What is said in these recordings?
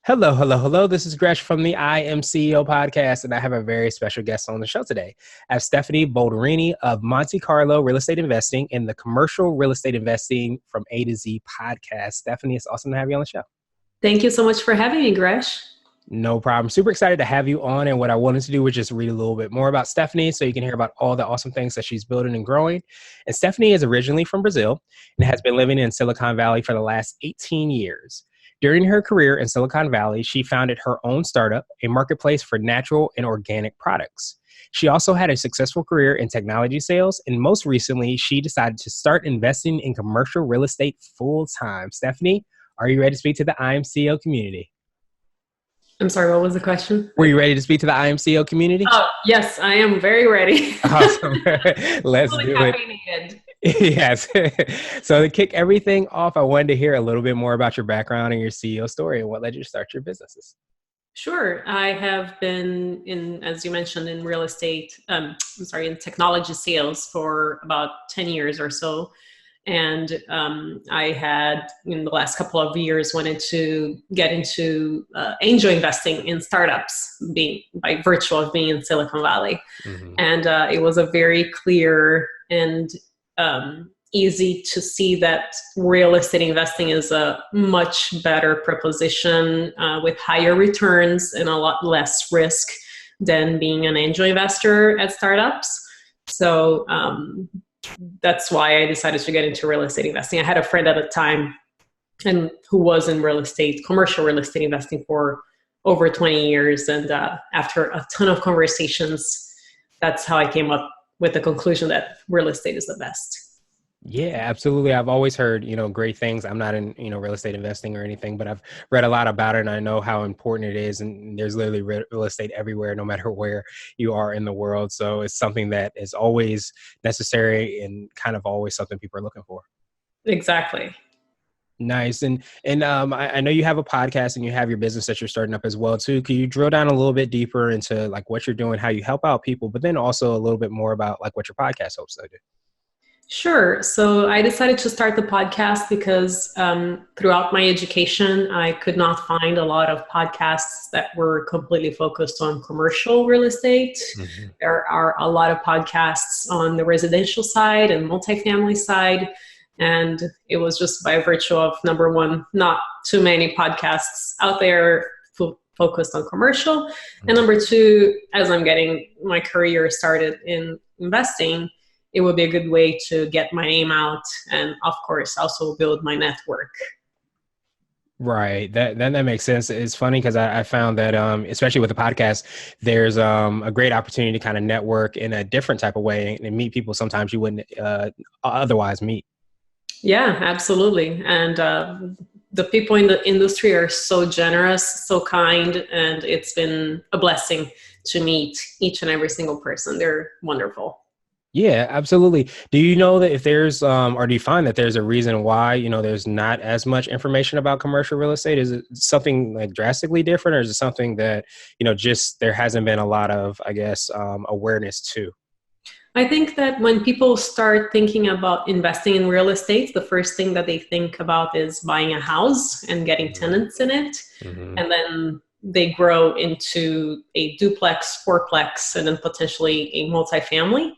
Hello, hello, hello. This is Gresh from the I Am CEO podcast, and I have a very special guest on the show today. I have Steffany Boldrini of Monte Carlo Real Estate Investing and the Commercial Real Estate Investing from A to Z podcast. Steffany, it's awesome to have you on the show. Thank you so much for having me, Gresh. No problem. Super excited to have you on. And what I wanted to do was just read a little bit more about Steffany so you can hear about all the awesome things that she's building and growing. And Steffany is originally from Brazil and has been living in Silicon Valley for the last 18 years. During her career in Silicon Valley, she founded her own startup, a marketplace for natural and organic products. She also had a successful career in technology sales, and most recently, she decided to start investing in commercial real estate full time. Steffany, are you ready to speak to the IMCO community? I'm sorry, what was the question? Were you ready to speak to the IMCO community? Oh, yes, I am very ready. Awesome. Let's do it. Yes. So to kick everything off, I wanted to hear a little bit more about your background and your CEO story and what led you to start your businesses. Sure. I have been in, as you mentioned, in real estate, in technology sales for about 10 years or so. And I had, in the last couple of years, wanted to get into angel investing in startups, by virtue of being in Silicon Valley. Mm-hmm. And it was a very clear and easy to see that real estate investing is a much better proposition with higher returns and a lot less risk than being an angel investor at startups. So that's why I decided to get into real estate investing. I had a friend at the time who was in real estate, commercial real estate investing for over 20 years. And after a ton of conversations, that's how I came up with the conclusion that real estate is the best. Yeah, absolutely. I've always heard, great things. I'm not in, real estate investing or anything, but I've read a lot about it and I know how important it is. And there's literally real estate everywhere, no matter where you are in the world. So it's something that is always necessary and kind of always something people are looking for. Exactly. Nice. And I know you have a podcast and you have your business that you're starting up as well too. Can you drill down a little bit deeper into like what you're doing, how you help out people, but then also a little bit more about like what your podcast hopes to do? Sure. So I decided to start the podcast because throughout my education, I could not find a lot of podcasts that were completely focused on commercial real estate. Mm-hmm. There are a lot of podcasts on the residential side and multifamily side. And it was just by virtue of, number one, not too many podcasts out there focused on commercial. Mm-hmm. And number two, as I'm getting my career started in investing, it would be a good way to get my name out and, of course, also build my network. Right. That makes sense. It's funny because I found that, especially with the podcast, there's a great opportunity to kind of network in a different type of way and meet people sometimes you wouldn't otherwise meet. Yeah, absolutely. And the people in the industry are so generous, so kind, and it's been a blessing to meet each and every single person. They're wonderful. Yeah, absolutely. Do you know that if there's, or do you find that there's a reason why, there's not as much information about commercial real estate? Is it something like drastically different, or is it something that, just there hasn't been a lot of, I guess, awareness to? I think that when people start thinking about investing in real estate, the first thing that they think about is buying a house and getting tenants in it. Mm-hmm. And then they grow into a duplex, fourplex, and then potentially a multifamily.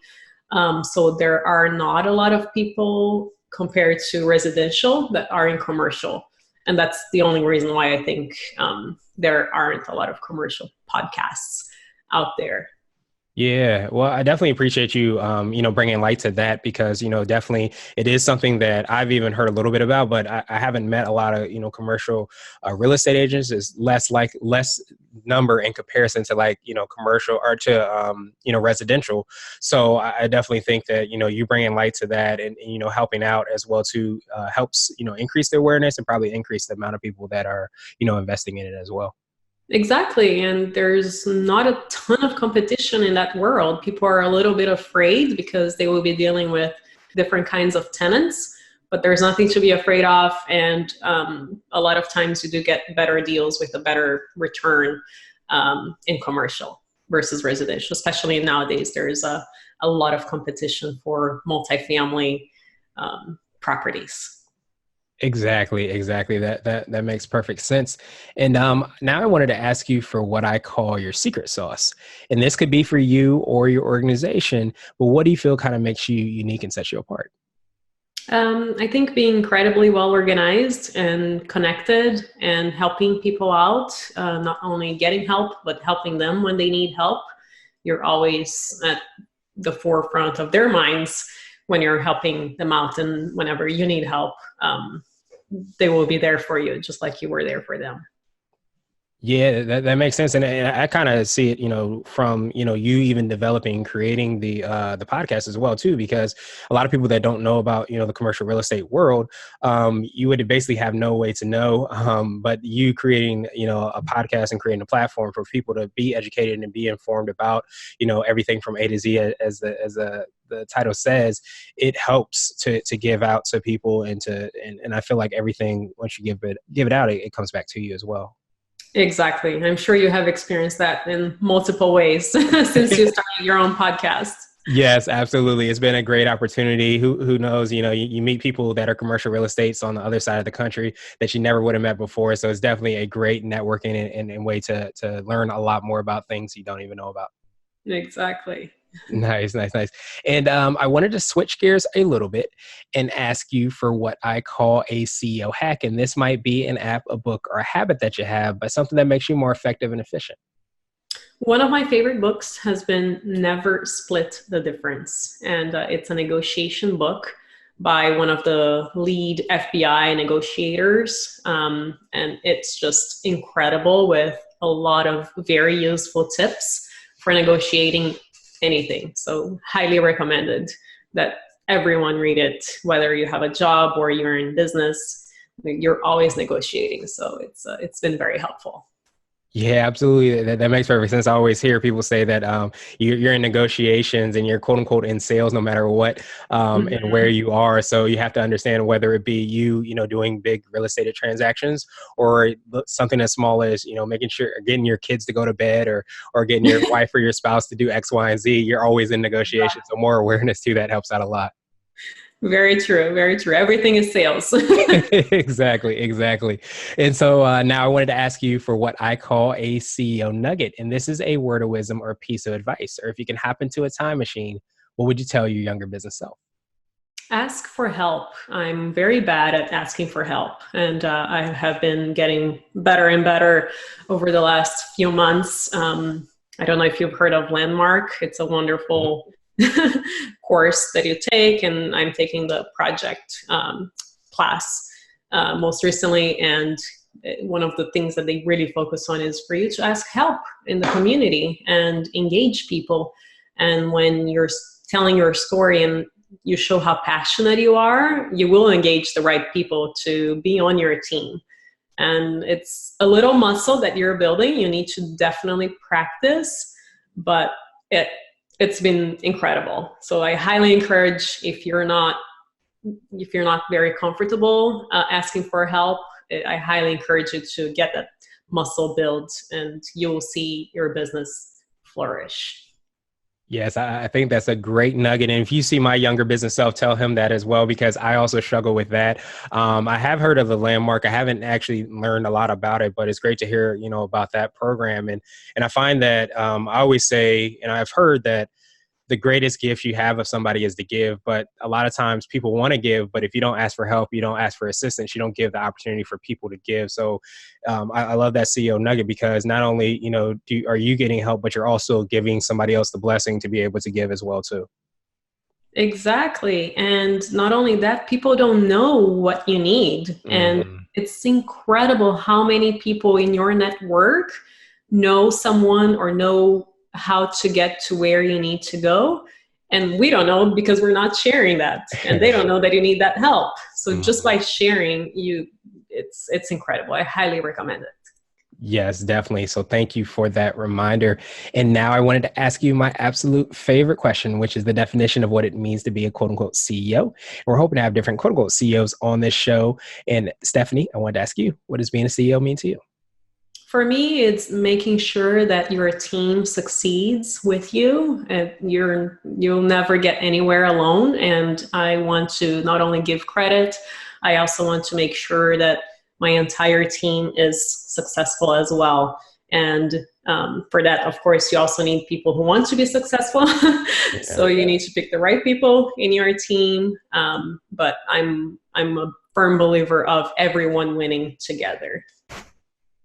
So there are not a lot of people compared to residential that are in commercial. And that's the only reason why I think there aren't a lot of commercial podcasts out there. Yeah, well, I definitely appreciate you, bringing light to that because, definitely it is something that I've even heard a little bit about, but I haven't met a lot of, commercial real estate agents. Is less number in comparison to commercial or to, residential. So I definitely think that, you bringing light to that and, helping out as well too helps, increase the awareness and probably increase the amount of people that are, investing in it as well. Exactly. And there's not a ton of competition in that world. People are a little bit afraid because they will be dealing with different kinds of tenants, but there's nothing to be afraid of. And a lot of times you do get better deals with a better return in commercial versus residential, especially nowadays. There's a lot of competition for multifamily properties. Exactly. That makes perfect sense. And now I wanted to ask you for what I call your secret sauce. And this could be for you or your organization, but what do you feel kind of makes you unique and sets you apart? I think being incredibly well organized and connected and helping people out, not only getting help, but helping them when they need help. You're always at the forefront of their minds when you're helping them out, and whenever you need help, they will be there for you, just like you were there for them. Yeah, that makes sense, and I kind of see it, from you even developing, creating the podcast as well too, because a lot of people that don't know about the commercial real estate world, you would basically have no way to know, but you creating a podcast and creating a platform for people to be educated and be informed about everything from A to Z, as the title says, it helps to give out to people and I feel like everything once you give it out, it comes back to you as well. Exactly. I'm sure you have experienced that in multiple ways since you started your own podcast. Yes, absolutely. It's been a great opportunity. Who knows? You meet people that are commercial real estates on the other side of the country that you never would have met before. So it's definitely a great networking and way to learn a lot more about things you don't even know about. Exactly. Nice. And I wanted to switch gears a little bit and ask you for what I call a CEO hack. And this might be an app, a book, or a habit that you have, but something that makes you more effective and efficient. One of my favorite books has been Never Split the Difference. And it's a negotiation book by one of the lead FBI negotiators. And it's just incredible with a lot of very useful tips for negotiating anything. So highly recommended that everyone read it, whether you have a job or you're in business. You're always negotiating. So it's been very helpful. Yeah, absolutely. That makes perfect sense. I always hear people say that you're in negotiations and you're quote unquote in sales no matter what and where Mhm. you are. So you have to understand whether it be doing big real estate transactions or something as small as, making sure getting your kids to go to bed or getting your wife or your spouse to do X, Y, and Z. You're always in negotiation. So more awareness too, that helps out a lot. Very true. Very true. Everything is sales. Exactly. And so now I wanted to ask you for what I call a CEO nugget. And this is a word of wisdom or a piece of advice. Or if you can hop into a time machine, what would you tell your younger business self? Ask for help. I'm very bad at asking for help. And I have been getting better and better over the last few months. I don't know if you've heard of Landmark. It's a Mhm. wonderful course that you take. And I'm taking the project class most recently. And one of the things that they really focus on is for you to ask help in the community and engage people. And when you're telling your story and you show how passionate you are, you will engage the right people to be on your team. And it's a little muscle that you're building. You need to definitely practice, but it it's been incredible. So I highly encourage, if you're not very comfortable asking for help, I highly encourage you to get that muscle built, and you will see your business flourish. Yes, I think that's a great nugget. And if you see my younger business self, tell him that as well, because I also struggle with that. I have heard of the Landmark. I haven't actually learned a lot about it, but it's great to hear, about that program. And I find that I always say, and I've heard that the greatest gift you have of somebody is to give. But a lot of times people want to give, but if you don't ask for help, you don't ask for assistance, you don't give the opportunity for people to give. So I love that CEO nugget because not only, are you getting help, but you're also giving somebody else the blessing to be able to give as well too. Exactly. And not only that, people don't know what you need. And Hmm. it's incredible how many people in your network know someone or know how to get to where you need to go. And we don't know because we're not sharing that. And they don't know that you need that help. So just by sharing, it's incredible. I highly recommend it. Yes, definitely. So thank you for that reminder. And now I wanted to ask you my absolute favorite question, which is the definition of what it means to be a quote unquote CEO. And we're hoping to have different quote unquote CEOs on this show. And Steffany, I wanted to ask you, what does being a CEO mean to you? For me, it's making sure that your team succeeds with you. And you'll never get anywhere alone. And I want to not only give credit, I also want to make sure that my entire team is successful as well. And for that, of course, you also need people who want to be successful. So you need to pick the right people in your team. But I'm a firm believer of everyone winning together.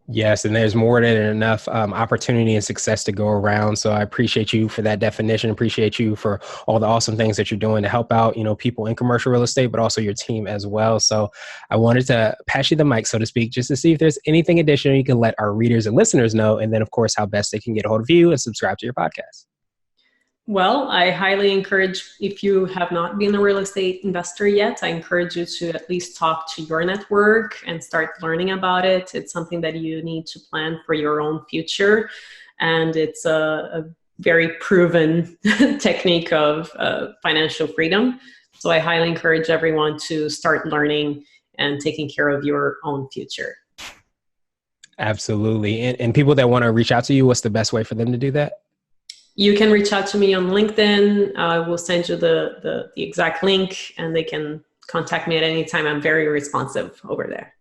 Yes, and there's more than enough opportunity and success to go around. So I appreciate you for that definition. Appreciate you for all the awesome things that you're doing to help out, people in commercial real estate, but also your team as well. So I wanted to pass you the mic, so to speak, just to see if there's anything additional you can let our readers and listeners know, and then of course how best they can get a hold of you and subscribe to your podcast. Well, I highly encourage, if you have not been a real estate investor yet, I encourage you to at least talk to your network and start learning about it. It's something that you need to plan for your own future. And it's a very proven technique of financial freedom. So I highly encourage everyone to start learning and taking care of your own future. Absolutely. And people that want to reach out to you, what's the best way for them to do that? You can reach out to me on LinkedIn. I will send you the exact link, and they can contact me at any time. I'm very responsive over there.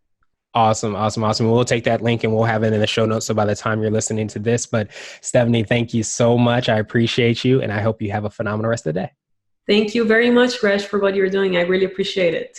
Awesome. We'll take that link and we'll have it in the show notes. So by the time you're listening to this, but Steffany, thank you so much. I appreciate you, and I hope you have a phenomenal rest of the day. Thank you very much, Gresh, for what you're doing. I really appreciate it.